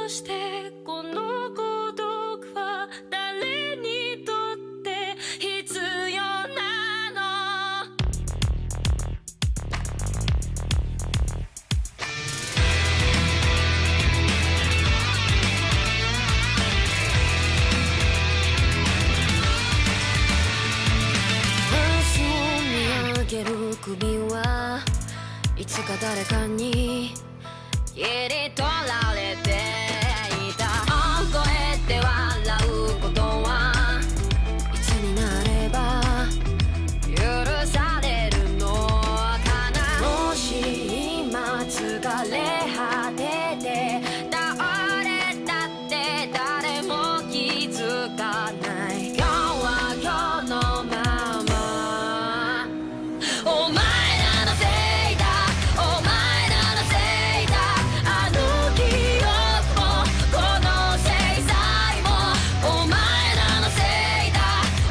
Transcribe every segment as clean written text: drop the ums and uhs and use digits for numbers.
してこの孤独は誰にとって必要なの明日を見上げる首はいつか誰かに切り取られていた大声で笑うことはいつになれば許されるのかなもし今疲れ果てて倒れたって誰も気づかない今日は今日のままお前らのせいだお前らのせいだあの記憶もこの制裁もお前らのせいだ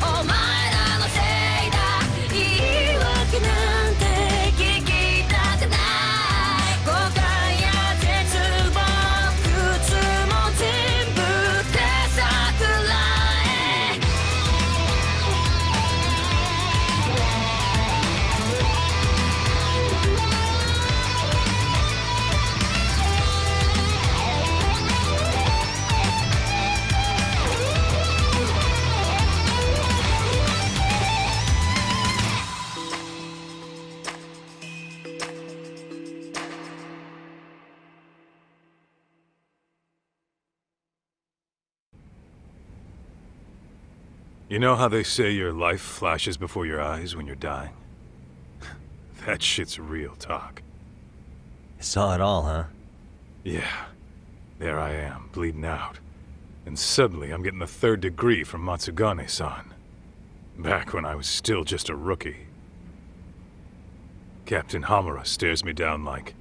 お前らのせいだ言い訳なんて聞きたくない誤解や絶望苦痛も全部手さくらえYou know how they say your life flashes before your eyes when you're dying? That shit's real talk. You saw it all, huh? Yeah. There I am, bleeding out. And suddenly I'm getting the 3rd degree from Matsugane-san. Back when I was still just a rookie. Captain Hamura stares me down like,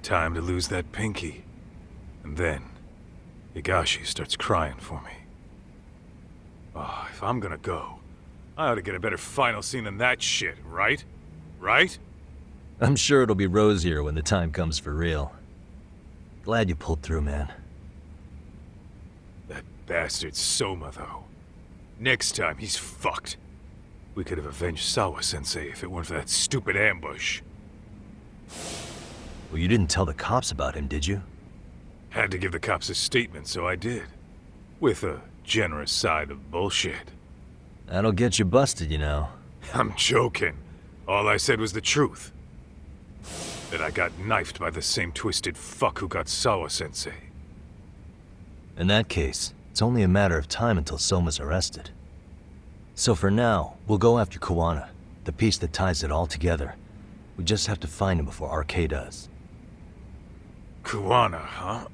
time to lose that pinky. And then, Higashi starts crying for me. Oh, if I'm gonna go, I ought to get a better final scene than that shit, right? Right? I'm sure it'll be rosier when the time comes for real. Glad you pulled through, man. That bastard Soma, though. Next time, he's fucked. We could have avenged Sawa-sensei if it weren't for that stupid ambush. Well, you didn't tell the cops about him, did you? Had to give the cops a statement, so I did. With a generous side of bullshit. That'll get you busted, you know. I'm joking. All I said was the truth. That I got knifed by the same twisted fuck who got Sawa-sensei. In that case, it's only a matter of time until Soma's arrested. So for now, we'll go after Kuwana, the piece that ties it all together. We just have to find him before RK does. Kuwana, huh?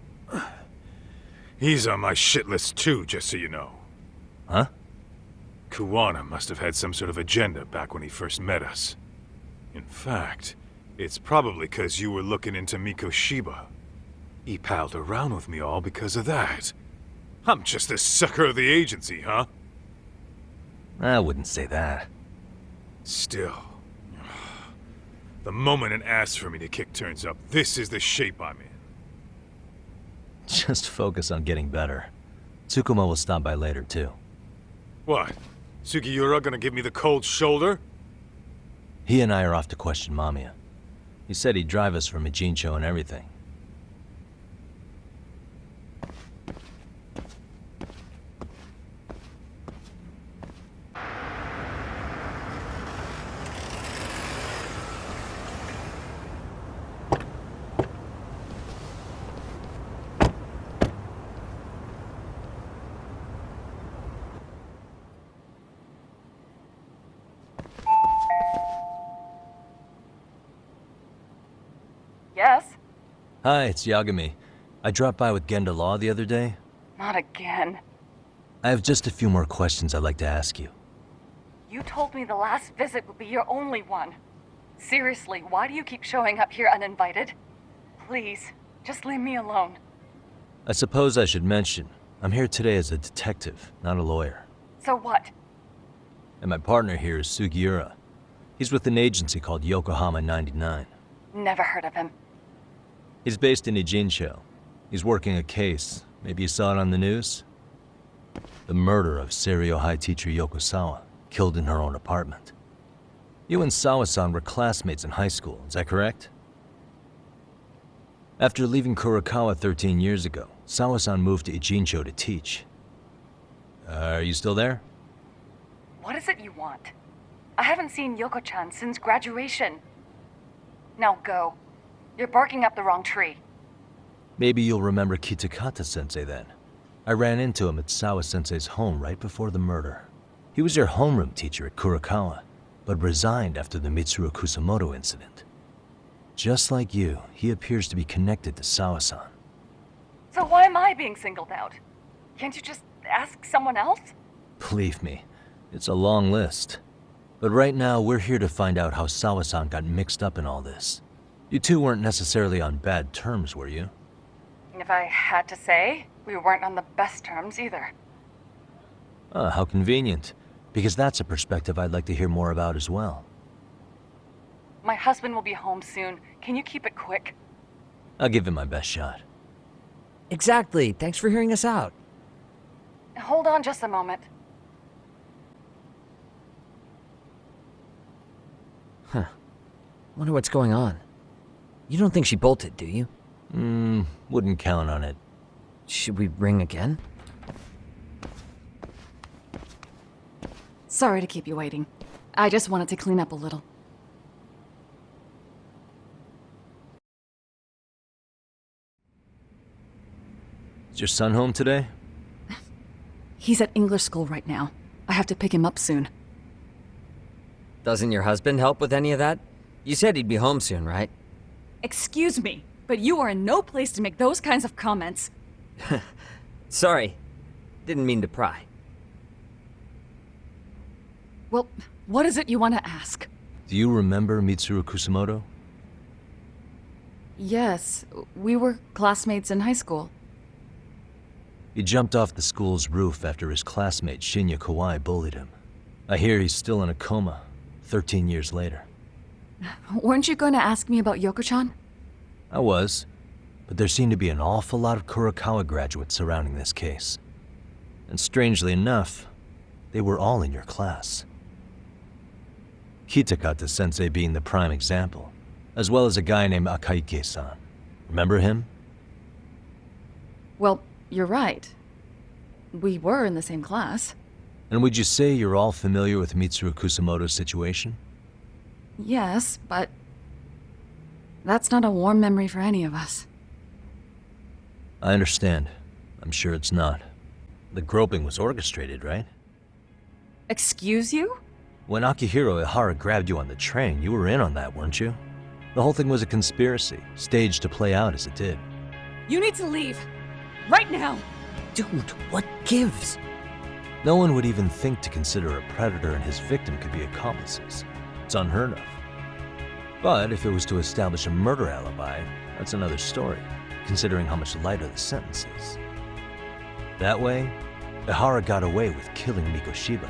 He's on my shit list too, just so you know. Huh? Kuwana must have had some sort of agenda back when he first met us. In fact, it's probably because you were looking into Mikoshiba. He palled around with me all because of that. I'm just the sucker of the agency, huh? I wouldn't say that. Still. The moment an ass for me to kick turns up, this is the shape I'm in. Just focus on getting better. Tsukuma will stop by later, too. What? Sugiura gonna give me the cold shoulder? He and I are off to question Mamiya. He said he'd drive us from Ijincho and everything. Yes? Hi, it's Yagami. I dropped by with Genda Law the other day. Not again. I have just a few more questions I'd like to ask you. You told me the last visit would be your only one. Seriously, why do you keep showing up here uninvited? Please, just leave me alone. I suppose I should mention, I'm here today as a detective, not a lawyer. So what? And my partner here is Sugiura. He's with an agency called Yokohama 99. Never heard of him. He's based in Ijincho. He's working a case, Maybe you saw it on the news? The murder of Seiryo High teacher Yokosawa, killed in her own apartment. You and Sawa-san were classmates in high school, is that correct? After leaving Kurokawa 13 years ago, Sawa-san moved to Ijincho to teach. Are you still there? What is it you want? I haven't seen Yoko-chan since graduation. Now go. You're barking up the wrong tree. Maybe you'll remember Kitakata-sensei then. I ran into him at Sawa-sensei's home right before the murder. He was your homeroom teacher at Kurokawa, but resigned after the Mitsuru Kusamoto incident. Just like you, he appears to be connected to Sawa-san. So why am I being singled out? Can't you just ask someone else? Believe me, it's a long list. But right now, we're here to find out how Sawa-san got mixed up in all this. You two weren't necessarily on bad terms, were you? If I had to say, we weren't on the best terms either. Ah, how convenient. Because that's a perspective I'd like to hear more about as well. My husband will be home soon. Can you keep it quick? I'll give it my best shot. Exactly. Thanks for hearing us out. Hold on just a moment. Wonder what's going on. You don't think she bolted, do you? Wouldn't count on it. Should we ring again? Sorry to keep you waiting. I just wanted to clean up a little. Is your son home today? He's at English school right now. I have to pick him up soon. Doesn't your husband help with any of that? You said he'd be home soon, right? Excuse me, but you are in no place to make those kinds of comments. Sorry. Didn't mean to pry. Well, what is it you want to ask? Do you remember Mitsuru Kusamoto? Yes, we were classmates in high school. He jumped off the school's roof after his classmate Shinya Kawai bullied him. I hear he's still in a coma, 13 years later. Weren't you going to ask me about Yoko-chan? I was, but there seemed to be an awful lot of Kurokawa graduates surrounding this case. And strangely enough, they were all in your class. Kitakata-sensei being the prime example, as well as a guy named Akaike-san. Remember him? Well, you're right. We were in the same class. And would you say you're all familiar with Mitsuru Kusamoto's situation? Yes, but that's not a warm memory for any of us. I understand. I'm sure it's not. The groping was orchestrated, right? Excuse you? When Akihiro Ihara grabbed you on the train, you were in on that, weren't you? The whole thing was a conspiracy, staged to play out as it did. You need to leave. Right now. Dude, what gives? No one would even think to consider a predator and his victim could be accomplices. It's unheard of. But if it was to establish a murder alibi, that's another story, considering how much lighter the sentence is. That way, Ihara got away with killing Mikoshiba,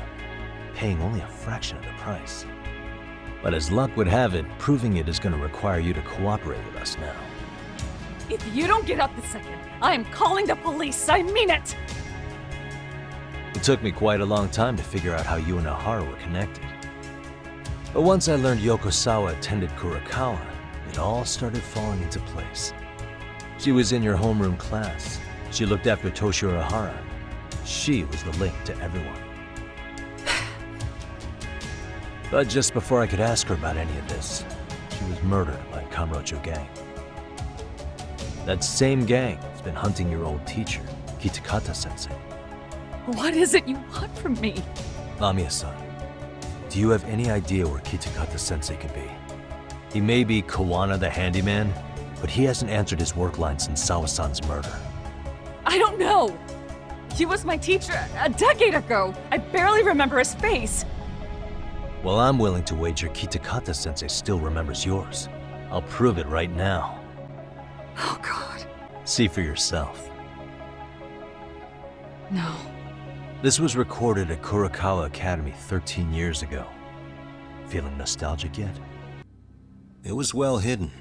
paying only a fraction of the price. But as luck would have it, proving it is going to require you to cooperate with us now. If you don't get up this second, I am calling the police. I mean it. It took me quite a long time to figure out how you and Ihara were connected. But once I learned Yokosawa attended Kurokawa, it all started falling into place. She was in your homeroom class. She looked after Toshiro Ihara. She was the link to everyone. But just before I could ask her about any of this, she was murdered by Kamurocho gang. That same gang has been hunting your old teacher, Kitakata-sensei. What is it you want from me? Amiya-san, do you have any idea where Kitakata-sensei could be? He may be Kawana the handyman, but he hasn't answered his work line since Sawa-san's murder. I don't know. He was my teacher a decade ago. I barely remember his face. Well, I'm willing to wager Kitakata-sensei still remembers yours. I'll prove it right now. Oh, God. See for yourself. No. This was recorded at Kurokawa Academy 13 years ago. Feeling nostalgic yet? It was well hidden.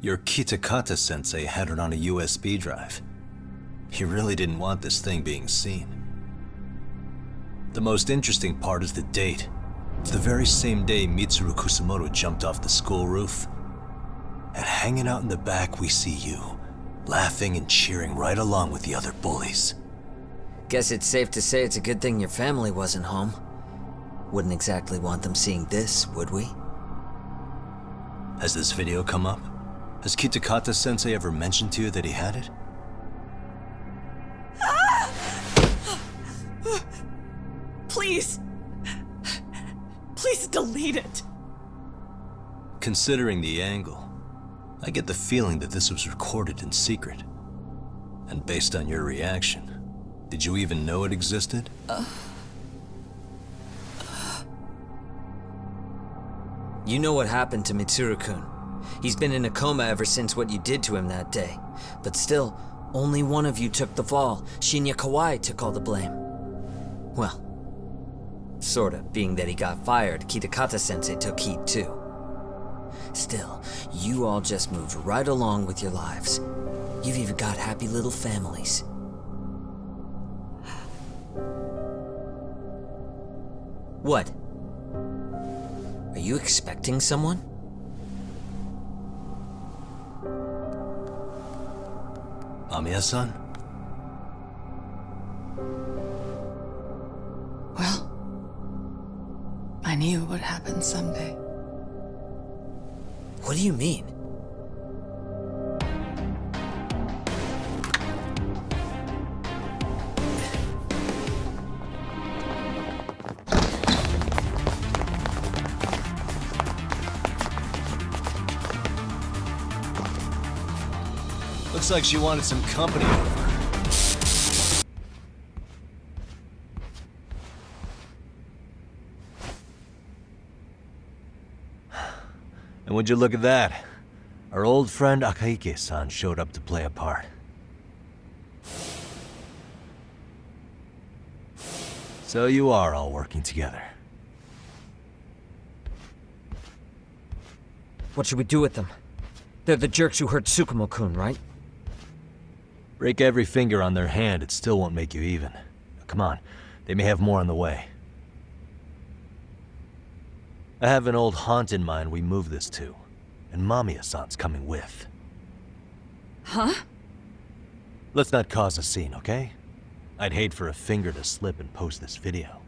Your Kitakata-sensei had it on a USB drive. He really didn't want this thing being seen. The most interesting part is the date. It's the very same day Mitsuru Kusamoto jumped off the school roof. And hanging out in the back, we see you, laughing and cheering right along with the other bullies. Guess it's safe to say it's a good thing your family wasn't home. Wouldn't exactly want them seeing this, would we? Has this video come up? Has Kitakata-sensei ever mentioned to you that he had it? Please. Please delete it. Considering the angle, I get the feeling that this was recorded in secret. And based on your reaction, did you even know it existed? You know what happened to Mitsuru-kun. He's been in a coma ever since what you did to him that day. But still, only one of you took the fall. Shinya Kawai took all the blame. Well, sorta, being that he got fired, Kitakata-sensei took heat too. Still, you all just moved right along with your lives. You've even got happy little families. What? Are you expecting someone? Mamiya-san? Well, I knew it would happen someday. What do you mean? Looks like she wanted some company over. And would you look at that? Our old friend Akaike-san showed up to play a part. So you are all working together. What should we do with them? They're the jerks who hurt Tsukumo-kun, right? Break every finger on their hand, it still won't make you even. Come on, they may have more on the way. I have an old haunt in mind we move this to, and Mamiya-san's coming with. Huh? Let's not cause a scene, okay? I'd hate for a finger to slip and post this video.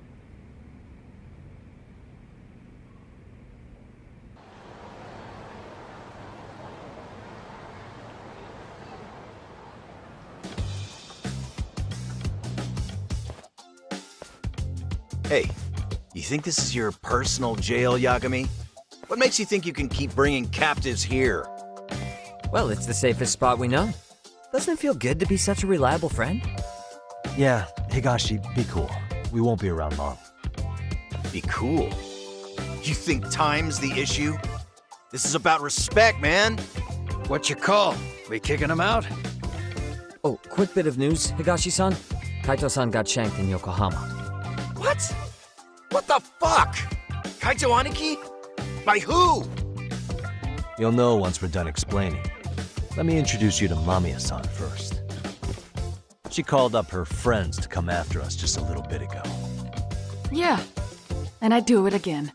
Hey, you think this is your personal jail, Yagami? What makes you think you can keep bringing captives here? Well, it's the safest spot we know. Doesn't it feel good to be such a reliable friend? Yeah, Higashi, be cool. We won't be around long. Be cool. You think time's the issue? This is about respect, man. What you call? We kicking him out? Oh, quick bit of news, Higashi-san. Kaito-san got shanked in Yokohama. What? What the fuck? Kaito Aniki? By who? You'll know once we're done explaining. Let me introduce you to Mamiya-san first. She called up her friends to come after us just a little bit ago. Yeah, and I'd do it again.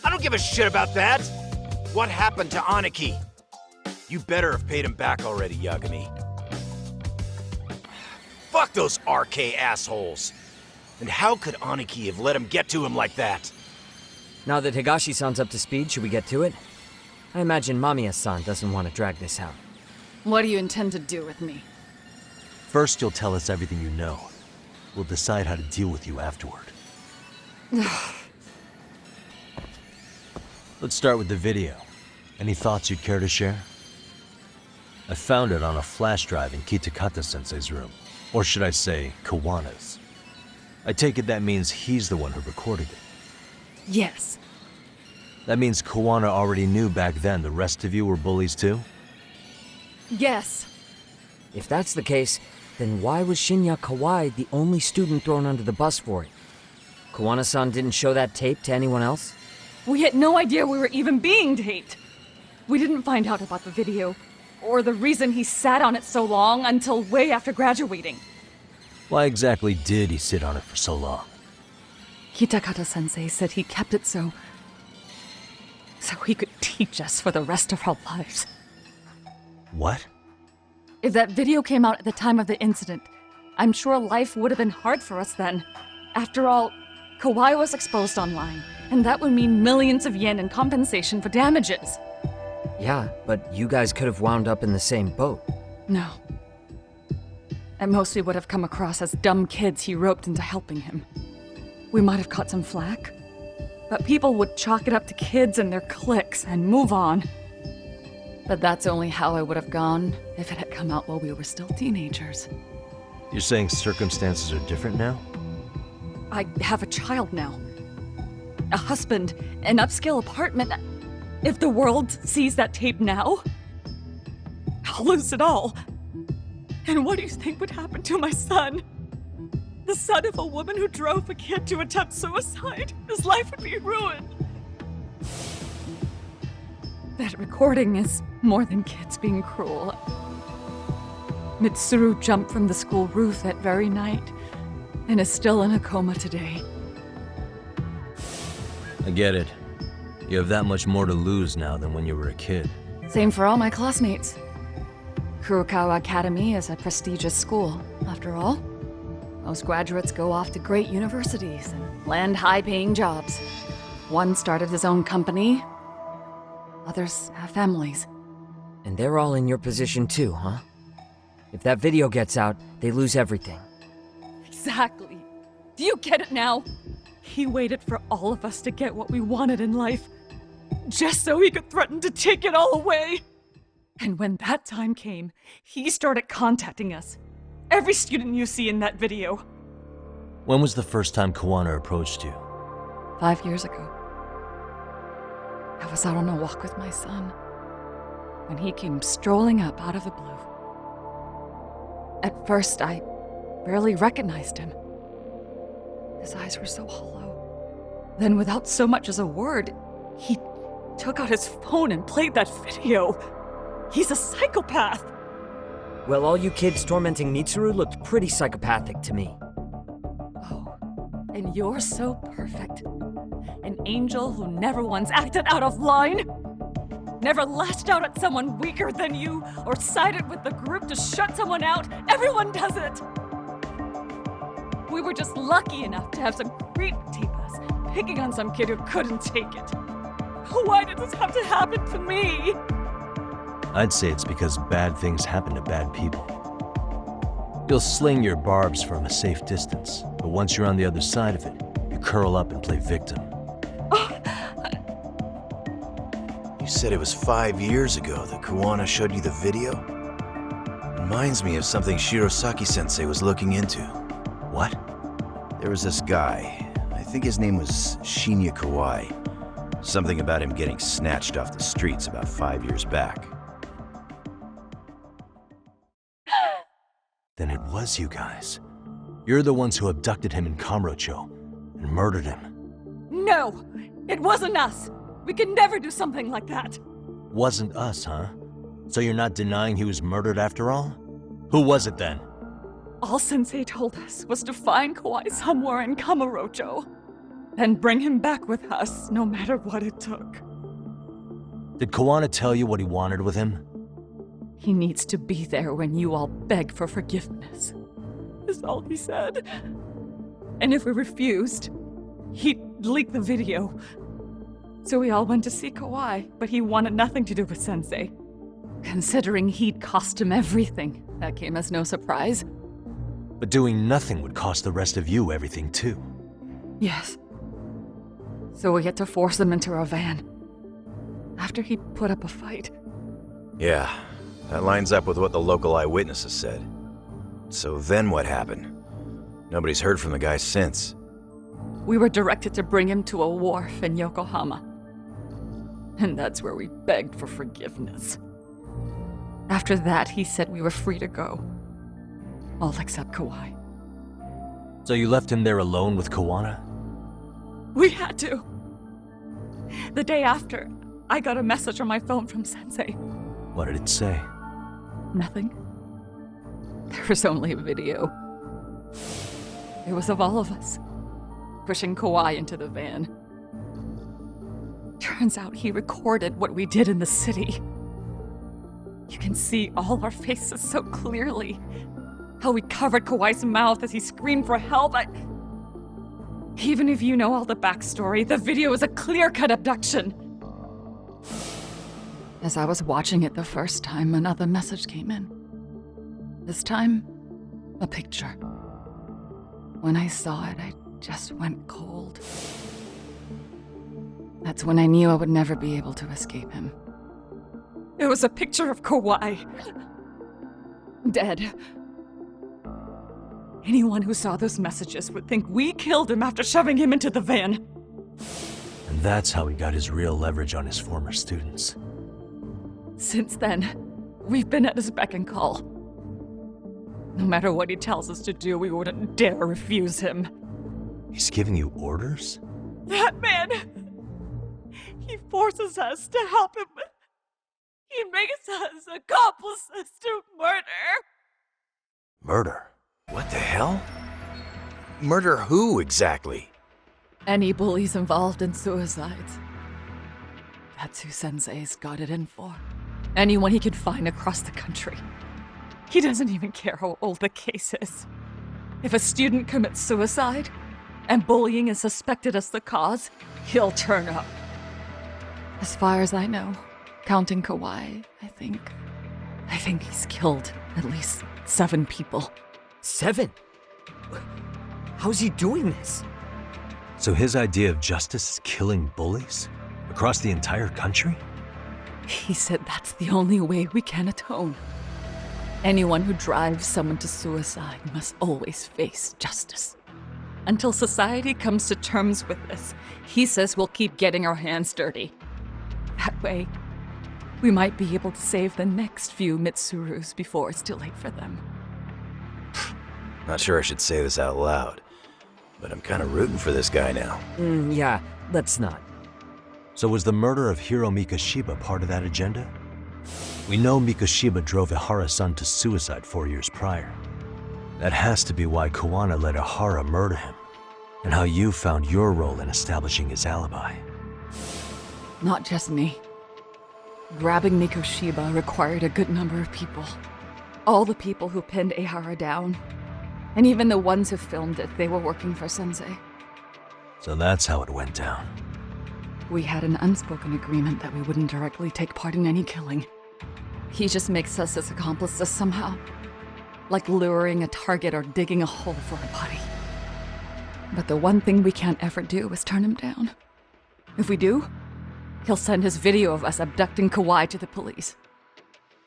I don't give a shit about that. What happened to Aniki? You better have paid him back already, Yagami. Fuck those RK assholes. And how could Aniki have let him get to him like that? Now that Higashi-san's up to speed, should we get to it? I imagine Mamiya-san doesn't want to drag this out. What do you intend to do with me? First, you'll tell us everything you know. We'll decide how to deal with you afterward. Let's start with the video. Any thoughts you'd care to share? I found it on a flash drive in Kitakata-sensei's room. Or should I say, Kawana's. I take it that means he's the one who recorded it. Yes. That means Kawana already knew back then the rest of you were bullies too? Yes. If that's the case, then why was Shinya Kawai the only student thrown under the bus for it? Kawana-san didn't show that tape to anyone else? We had no idea we were even being taped. We didn't find out about the video or the reason he sat on it so long until way after graduating. Why exactly did he sit on it for so long? Kitakata-sensei said he kept it so he could teach us for the rest of our lives. What? If that video came out at the time of the incident, I'm sure life would have been hard for us then. After all, Kawai was exposed online, and that would mean millions of yen in compensation for damages. Yeah, but you guys could have wound up in the same boat. No. At most we would have come across as dumb kids he roped into helping him. We might have caught some flack, but people would chalk it up to kids and their cliques and move on. But that's only how I would have gone if it had come out while we were still teenagers. You're saying circumstances are different now? I have a child now. A husband, an upscale apartment. If the world sees that tape now, I'll lose it all. And what do you think would happen to my son? The son of a woman who drove a kid to attempt suicide. His life would be ruined. That recording is more than kids being cruel. Mitsuru jumped from the school roof that very night and is still in a coma today. I get it. You have that much more to lose now than when you were a kid. Same for all my classmates. Kurokawa Academy is a prestigious school, after all. Most graduates go off to great universities and land high-paying jobs. One started his own company. Others have families. And they're all in your position too, huh? If that video gets out, they lose everything. Exactly. Do you get it now? He waited for all of us to get what we wanted in life, just so he could threaten to take it all away. And when that time came, he started contacting us. Every student you see in that video. When was the first time Kawana approached you? 5 years ago. I was out on a walk with my son when he came strolling up out of the blue. At first, I barely recognized him. His eyes were so hollow. Then, without so much as a word, he took out his phone and played that video. He's a psychopath! Well, all you kids tormenting Mitsuru looked pretty psychopathic to me. Oh, and you're so perfect. An angel who never once acted out of line. Never lashed out at someone weaker than you, or sided with the group to shut someone out. Everyone does it! We were just lucky enough to have some creep tape us, picking on some kid who couldn't take it. Why did this have to happen to me? I'd say it's because bad things happen to bad people. You'll sling your barbs from a safe distance, but once you're on the other side of it, you curl up and play victim. You said it was 5 years ago that Kawana showed you the video? Reminds me of something Shirosaki-sensei was looking into. What? There was this guy. I think his name was Shinya Kawai. Something about him getting snatched off the streets about 5 years back. Then it was you guys. You're the ones who abducted him in Kamurocho and murdered him. No! It wasn't us! We could never do something like that! Wasn't us, huh? So you're not denying he was murdered after all? Who was it then? All Sensei told us was to find Kawai somewhere in Kamurocho, and bring him back with us, no matter what it took. Did Kawana tell you what he wanted with him? He needs to be there when you all beg for forgiveness, is all he said. And if we refused, he'd leak the video. So we all went to see Kawai, but he wanted nothing to do with Sensei. Considering he'd cost him everything, that came as no surprise. But doing nothing would cost the rest of you everything too. Yes. So we had to force him into our van. After he put up a fight. Yeah, that lines up with what the local eyewitnesses said. So then what happened? Nobody's heard from the guy since. We were directed to bring him to a wharf in Yokohama. And that's where we begged for forgiveness. After that, he said we were free to go. All except Kawai. So you left him there alone with Kawana? We had to. The day after, I got a message on my phone from Sensei. What did it say? Nothing. There was only a video. It was of all of us, pushing Kawhi into the van. Turns out he recorded what we did in the city. You can see all our faces so clearly. How we covered Kawhi's mouth as he screamed for help. Even if you know all the backstory, the video is a clear-cut abduction. As I was watching it the first time, another message came in. This time, a picture. When I saw it, I just went cold. That's when I knew I would never be able to escape him. It was a picture of Kawhi. Dead. Anyone who saw those messages would think we killed him after shoving him into the van. And that's how he got his real leverage on his former students. Since then, we've been at his beck and call. No matter what he tells us to do, we wouldn't dare refuse him. He's giving you orders? That man! He forces us to help him. He makes us accomplices to murder. Murder? What the hell? Murder who, exactly? Any bullies involved in suicides. That's who Sensei's got it in for. Anyone he can find across the country. He doesn't even care how old the case is. If a student commits suicide, and bullying is suspected as the cause, he'll turn up. As far as I know, counting Kawhi, I think he's killed at least 7 people. 7? How's he doing this? So his idea of justice is killing bullies? Across the entire country? He said that's the only way we can atone. Anyone who drives someone to suicide must always face justice. Until society comes to terms with this, he says we'll keep getting our hands dirty. That way, we might be able to save the next few Mitsurus before it's too late for them. Not sure I should say this out loud, but I'm kind of rooting for this guy now. Yeah, let's not. So was the murder of Hiro Mikoshiba part of that agenda? We know Mikoshiba drove Ihara-san to suicide 4 years prior. That has to be why Kawana let Ihara murder him, and how you found your role in establishing his alibi. Not just me. Grabbing Mikoshiba required a good number of people. All the people who pinned Ihara down, and even the ones who filmed it, they were working for Sensei. So that's how it went down. We had an unspoken agreement that we wouldn't directly take part in any killing. He just makes us his accomplices somehow. Like luring a target or digging a hole for a body. But the one thing we can't ever do is turn him down. If we do, he'll send his video of us abducting Kawhi to the police.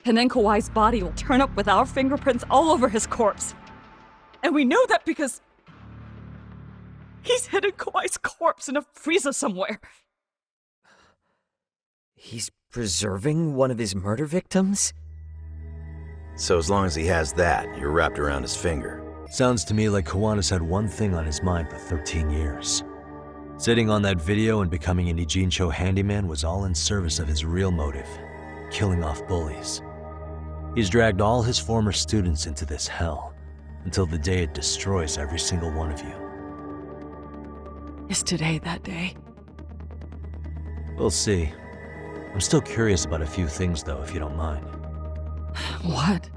And then Kawhi's body will turn up with our fingerprints all over his corpse. And we know that because he's hidden Kawhi's corpse in a freezer somewhere. He's preserving one of his murder victims? So as long as he has that, you're wrapped around his finger. Sounds to me like Kawana's had one thing on his mind for 13 years. Sitting on that video and becoming an Ijincho handyman was all in service of his real motive, killing off bullies. He's dragged all his former students into this hell, until the day it destroys every single one of you. Is today that day? We'll see. I'm still curious about a few things though, if you don't mind. What?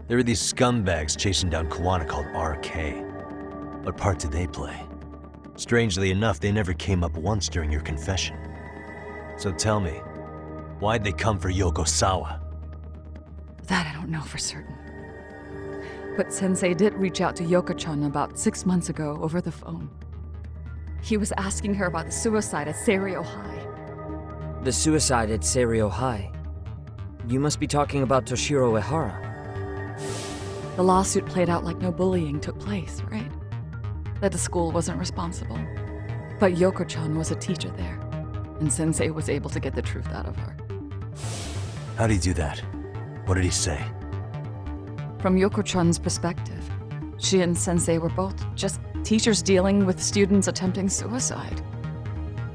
There are these scumbags chasing down Kawana called RK. What part did they play? Strangely enough, they never came up once during your confession. So tell me, why'd they come for Yokosawa? That I don't know for certain. But Sensei did reach out to Yoko-chan about 6 months ago over the phone. He was asking her about the suicide at Seiryo High. The suicide at Seiryo High? You must be talking about Toshiro Ihara. The lawsuit played out like no bullying took place, right? That the school wasn't responsible. But Yoko-chan was a teacher there, and Sensei was able to get the truth out of her. How'd he do that? What did he say? From Yoko-chan's perspective, she and Sensei were both just teachers dealing with students attempting suicide.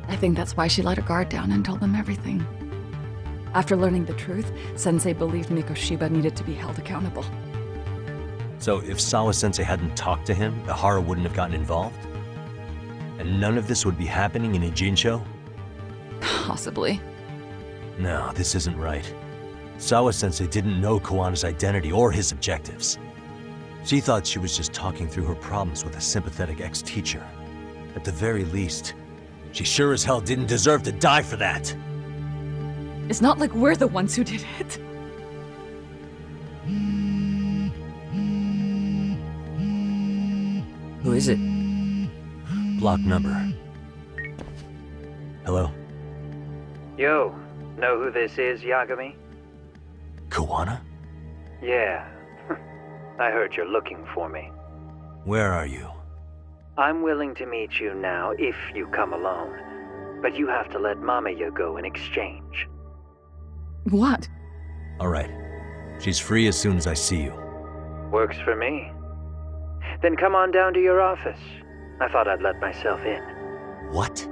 I think that's why she let her guard down and told them everything. After learning the truth, Sensei believed Mikoshiba needed to be held accountable. So if Sawa-sensei hadn't talked to him, Ihara wouldn't have gotten involved? And none of this would be happening in Ijincho? Possibly. No, this isn't right. Sawa-sensei didn't know Kawana's identity or his objectives. She thought she was just talking through her problems with a sympathetic ex-teacher. At the very least, she sure as hell didn't deserve to die for that! It's not like we're the ones who did it. Who is it? Block number. Hello? Yo, know who this is, Yagami? Kawana? Yeah. I heard you're looking for me. Where are you? I'm willing to meet you now if you come alone. But you have to let Mamiya go in exchange. What? Alright. She's free as soon as I see you. Works for me. Then come on down to your office. I thought I'd let myself in. What?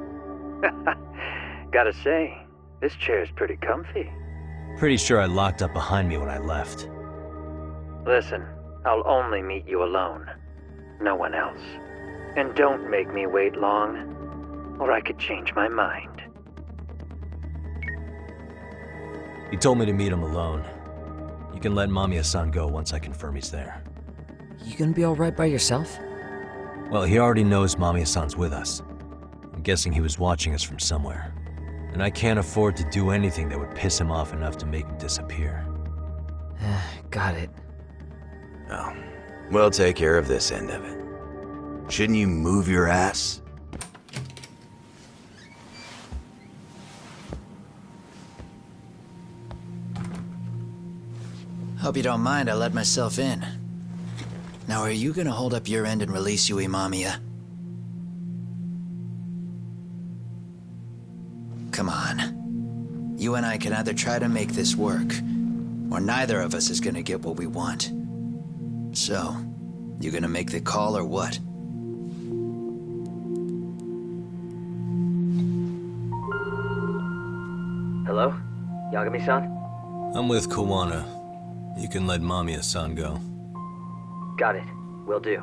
Gotta say, this chair's pretty comfy. Pretty sure I locked up behind me when I left. Listen, I'll only meet you alone. No one else. And don't make me wait long, or I could change my mind. He told me to meet him alone. You can let Mamiya-san go once I confirm he's there. You gonna be alright by yourself? Well, he already knows Mamiya-san's with us. I'm guessing he was watching us from somewhere. And I can't afford to do anything that would piss him off enough to make him disappear. Got it. Oh, we'll take care of this end of it. Shouldn't you move your ass? Hope you don't mind I let myself in. Now, are you gonna hold up your end and release Yui Mamiya? Come on. You and I can either try to make this work, or neither of us is gonna get what we want. So, you gonna make the call or what? Hello? Yagami-san? I'm with Kawana. You can let Mamiya-san go. Got it. Will do.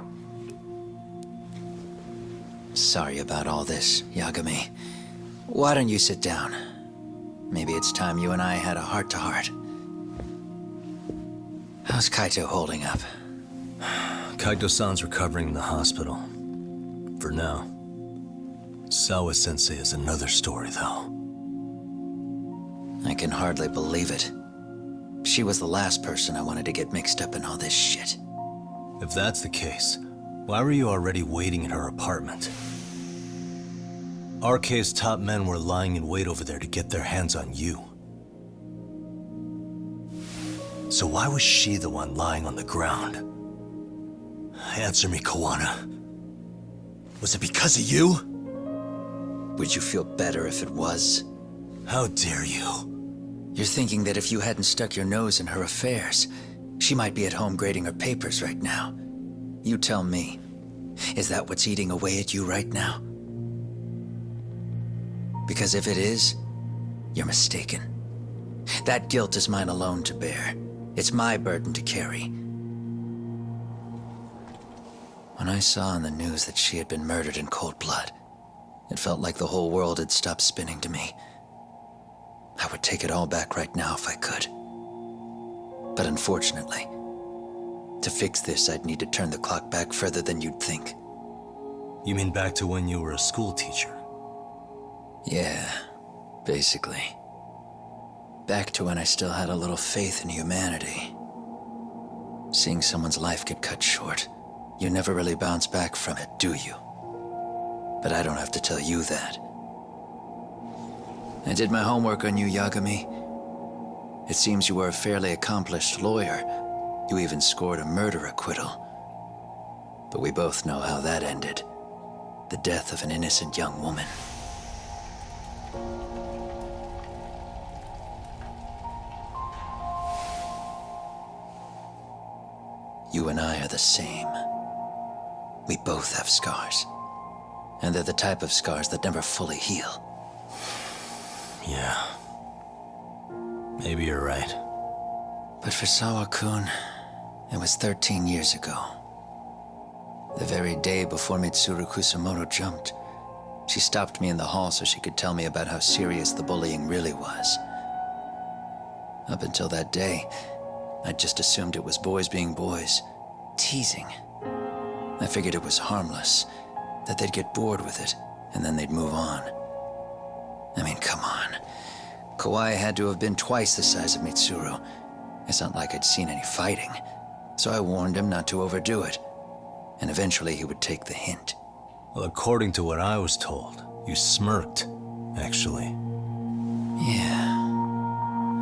Sorry about all this, Yagami. Why don't you sit down? Maybe it's time you and I had a heart-to-heart. How's Kaito holding up? Kaito-san's recovering in the hospital. For now. Sawa-sensei is another story, though. I can hardly believe it. She was the last person I wanted to get mixed up in all this shit. If that's the case, why were you already waiting in her apartment? RK's top men were lying in wait over there to get their hands on you. So why was she the one lying on the ground? Answer me, Kawana. Was it because of you? Would you feel better if it was? How dare you? You're thinking that if you hadn't stuck your nose in her affairs, she might be at home grading her papers right now. You tell me, is that what's eating away at you right now? Because if it is, you're mistaken. That guilt is mine alone to bear. It's my burden to carry. When I saw on the news that she had been murdered in cold blood, it felt like the whole world had stopped spinning to me. I would take it all back right now if I could. But unfortunately, to fix this, I'd need to turn the clock back further than you'd think. You mean back to when you were a school teacher? Yeah, basically. Back to when I still had a little faith in humanity. Seeing someone's life get cut short, you never really bounce back from it, do you? But I don't have to tell you that. I did my homework on you, Yagami. It seems you were a fairly accomplished lawyer. You even scored a murder acquittal. But we both know how that ended. The death of an innocent young woman. You and I are the same. We both have scars. And they're the type of scars that never fully heal. Yeah. Maybe you're right. But for Sawa-kun, it was 13 years ago. The very day before Mitsuru Kusamoto jumped, she stopped me in the hall so she could tell me about how serious the bullying really was. Up until that day, I'd just assumed it was boys being boys, teasing. I figured it was harmless, that they'd get bored with it, and then they'd move on. I mean, come on. Kawai had to have been twice the size of Mitsuru. It's not like I'd seen any fighting, so I warned him not to overdo it, and eventually he would take the hint. Well, according to what I was told, you smirked, actually. Yeah,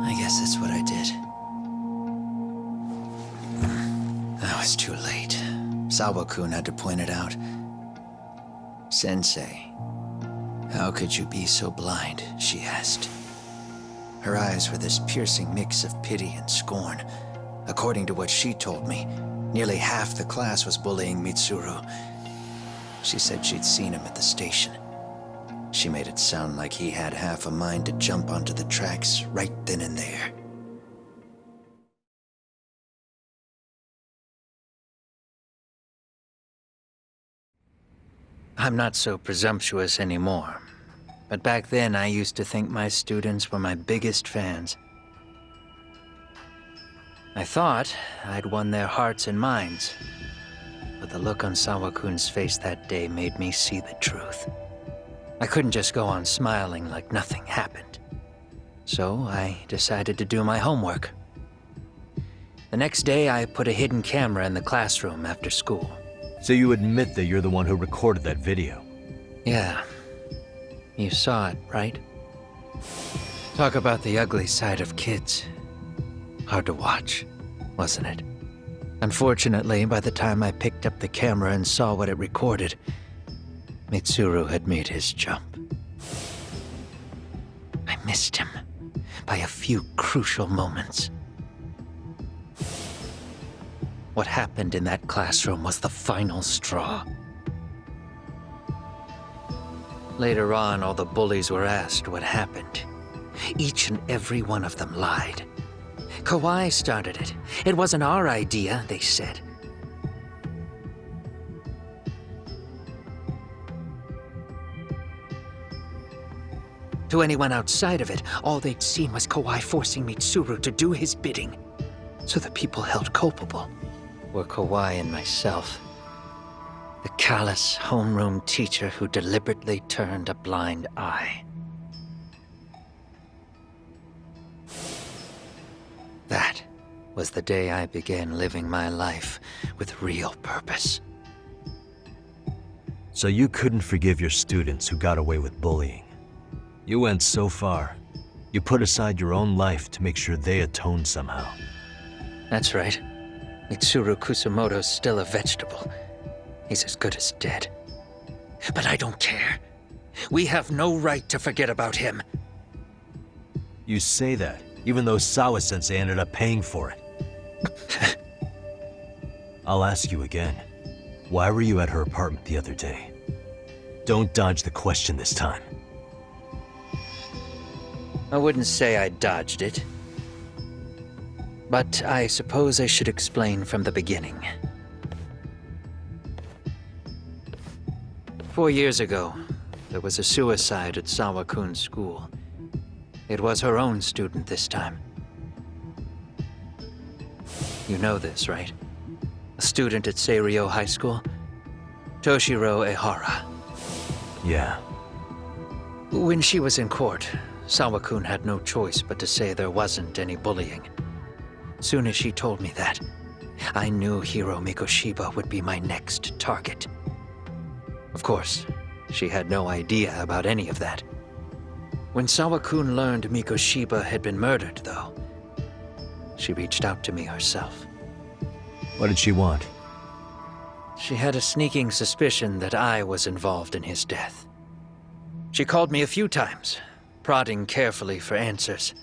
I guess that's what I did. I was too late. Sawa-kun had to point it out. Sensei, how could you be so blind? She asked. Her eyes were this piercing mix of pity and scorn. According to what she told me, nearly half the class was bullying Mitsuru. She said she'd seen him at the station. She made it sound like he had half a mind to jump onto the tracks right then and there. I'm not so presumptuous anymore, but back then I used to think my students were my biggest fans. I thought I'd won their hearts and minds, but the look on Sawa-kun's face that day made me see the truth. I couldn't just go on smiling like nothing happened. So I decided to do my homework. The next day, I put a hidden camera in the classroom after school. So you admit that you're the one who recorded that video? Yeah. You saw it, right? Talk about the ugly side of kids. Hard to watch, wasn't it? Unfortunately, by the time I picked up the camera and saw what it recorded, Mitsuru had made his jump. I missed him by a few crucial moments. What happened in that classroom was the final straw. Later on, all the bullies were asked what happened. Each and every one of them lied. Kawai started it. It wasn't our idea, they said. To anyone outside of it, all they'd seen was Kawai forcing Mitsuru to do his bidding. So the people held culpable were Kawai and myself. The callous homeroom teacher who deliberately turned a blind eye. That was the day I began living my life with real purpose. So you couldn't forgive your students who got away with bullying. You went so far, you put aside your own life to make sure they atoned somehow. That's right. Mitsuru Kusamoto's still a vegetable. He's as good as dead. But I don't care. We have no right to forget about him. You say that, even though Sawa-sensei ended up paying for it. I'll ask you again. Why were you at her apartment the other day? Don't dodge the question this time. I wouldn't say I dodged it. But I suppose I should explain from the beginning. 4 years ago, there was a suicide at Sawa-kun's school. It was her own student this time. You know this, right? A student at Seiryo High School? Toshiro Ehara. Yeah. When she was in court, Sawa-kun had no choice but to say there wasn't any bullying. Soon as she told me that, I knew Hiro Mikoshiba would be my next target. Of course, she had no idea about any of that. When Sawa-kun learned Mikoshiba had been murdered, though, she reached out to me herself. What did she want? She had a sneaking suspicion that I was involved in his death. She called me a few times, prodding carefully for answers.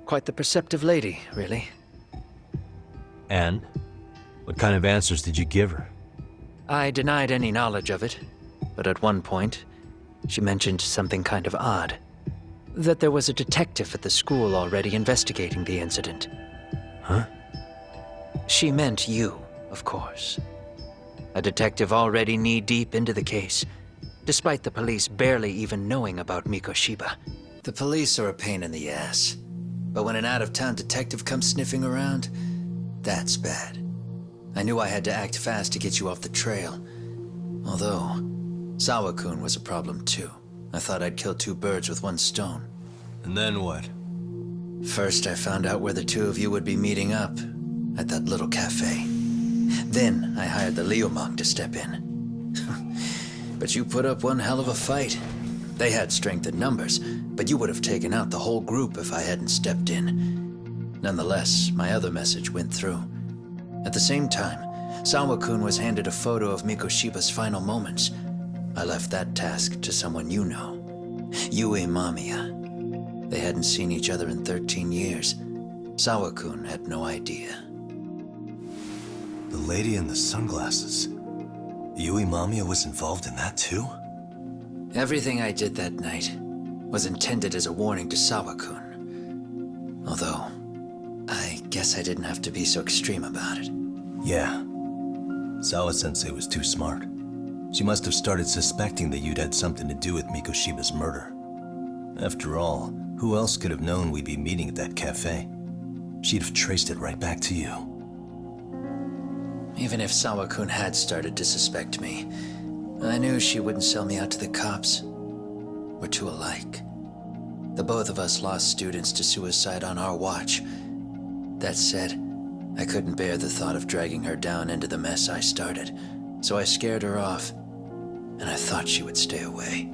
Quite the perceptive lady, really. And? What kind of answers did you give her? I denied any knowledge of it, but at one point, she mentioned something kind of odd. That there was a detective at the school already investigating the incident. Huh? She meant you, of course. A detective already knee-deep into the case, despite the police barely even knowing about Mikoshiba. The police are a pain in the ass. But when an out-of-town detective comes sniffing around, that's bad. I knew I had to act fast to get you off the trail. Although, Sawa-kun was a problem too. I thought I'd kill two birds with one stone. And then what? First, I found out where the two of you would be meeting up, at that little cafe. Then, I hired the Liumang to step in. But you put up one hell of a fight. They had strength in numbers, but you would have taken out the whole group if I hadn't stepped in. Nonetheless, my other message went through. At the same time, Sawa-kun was handed a photo of Mikoshiba's final moments. I left that task to someone you know. Yue Mamiya. They hadn't seen each other in 13 years. Sawa-kun had no idea. The lady in the sunglasses. Yui Mamiya was involved in that too? Everything I did that night was intended as a warning to Sawa-kun. Although, I guess I didn't have to be so extreme about it. Yeah. Sawa-sensei was too smart. She must have started suspecting that you'd had something to do with Mikoshiba's murder. After all, who else could have known we'd be meeting at that cafe? She'd have traced it right back to you. Even if Sawa-kun had started to suspect me, I knew she wouldn't sell me out to the cops. We're too alike. The both of us lost students to suicide on our watch. That said, I couldn't bear the thought of dragging her down into the mess I started, so I scared her off, and I thought she would stay away.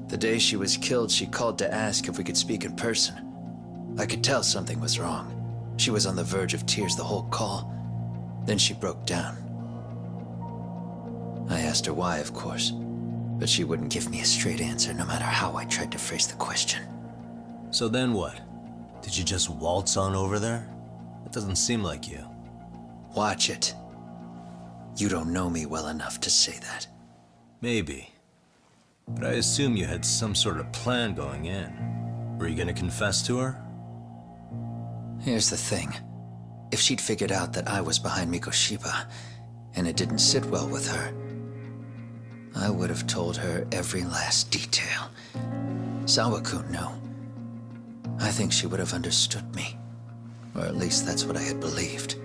The day she was killed, she called to ask if we could speak in person. I could tell something was wrong. She was on the verge of tears the whole call. Then she broke down. I asked her why, of course, but she wouldn't give me a straight answer no matter how I tried to phrase the question. So then what? Did you just waltz on over there? It doesn't seem like you. Watch it. You don't know me well enough to say that. Maybe. But I assume you had some sort of plan going in. Were you gonna confess to her? Here's the thing. If she'd figured out that I was behind Mikoshiba, and it didn't sit well with her, I would have told her every last detail. Sawa-kun knew. I think she would have understood me. Or at least that's what I had believed.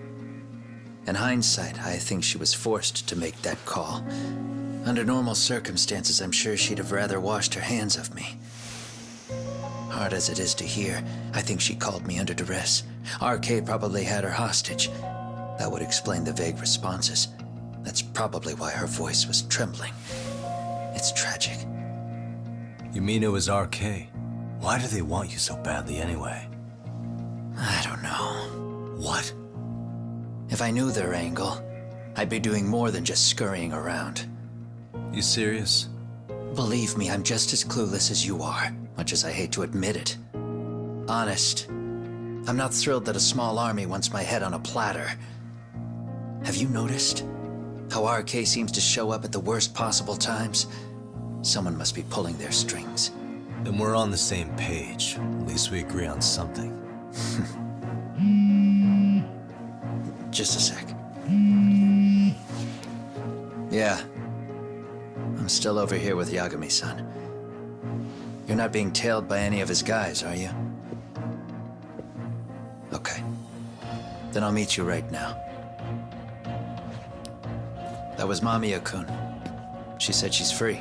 In hindsight, I think she was forced to make that call. Under normal circumstances, I'm sure she'd have rather washed her hands of me. Hard as it is to hear, I think she called me under duress. RK probably had her hostage. That would explain the vague responses. That's probably why her voice was trembling. It's tragic. You mean it was RK? Why do they want you so badly anyway? I don't know. What? If I knew their angle, I'd be doing more than just scurrying around. You serious? Believe me, I'm just as clueless as you are, much as I hate to admit it. Honest, I'm not thrilled that a small army wants my head on a platter. Have you noticed how RK seems to show up at the worst possible times? Someone must be pulling their strings. Then we're on the same page. At least we agree on something. Just a sec. Yeah. I'm still over here with Yagami-san. You're not being tailed by any of his guys, are you? Okay. Then I'll meet you right now. That was Mamiya-kun. She said she's free.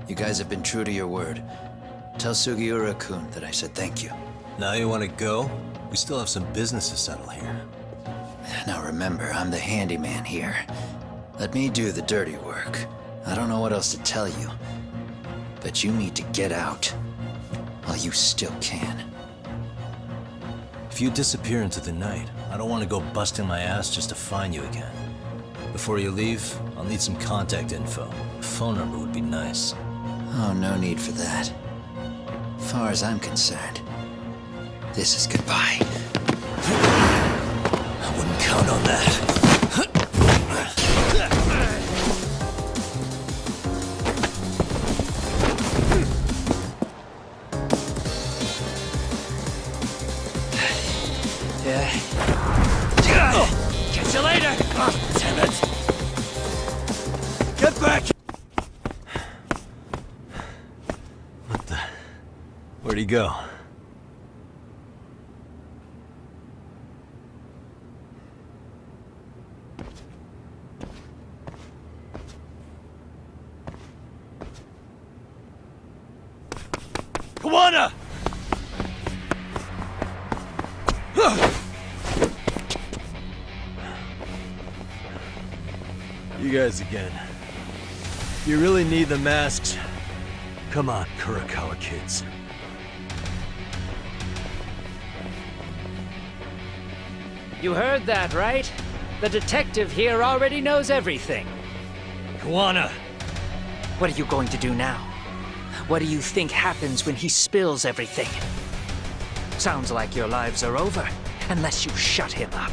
You guys have been true to your word. Tell Sugiura-kun that I said thank you. Now you want to go? We still have some business to settle here. Now remember, I'm the handyman here. Let me do the dirty work. I don't know what else to tell you, but you need to get out while you still can. If you disappear into the night, I don't want to go busting my ass just to find you again. Before you leave, I'll need some contact info. A phone number would be nice. Oh, no need for that. As far as I'm concerned, this is goodbye. I wouldn't count on that. go. Kawana! You guys again. You really need the masks? Come on, Kurakawa kids. You heard that, right? The detective here already knows everything. Kawana! What are you going to do now? What do you think happens when he spills everything? Sounds like your lives are over, unless you shut him up.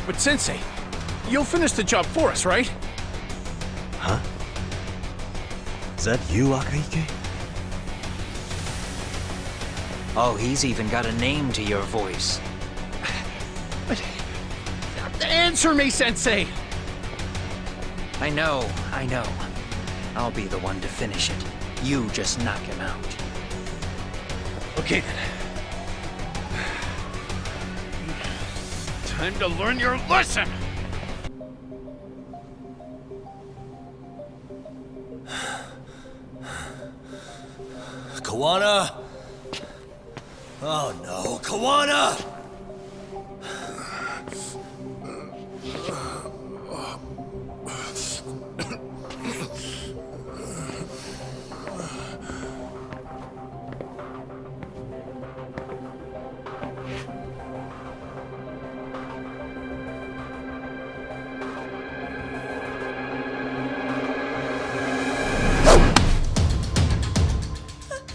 But Sensei, you'll finish the job for us, right? Huh? Is that you, Akaike? Oh, he's even got a name to your voice. Answer me, Sensei! I know. I'll be the one to finish it. You just knock him out. Okay then. Time to learn your lesson! Kawana! Oh no, Kawana!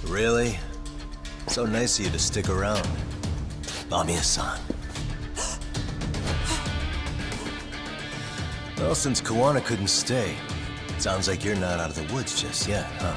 Really? So nice of you to stick around. Bamiya-san. Well, since Kawana couldn't stay, sounds like you're not out of the woods just yet, huh?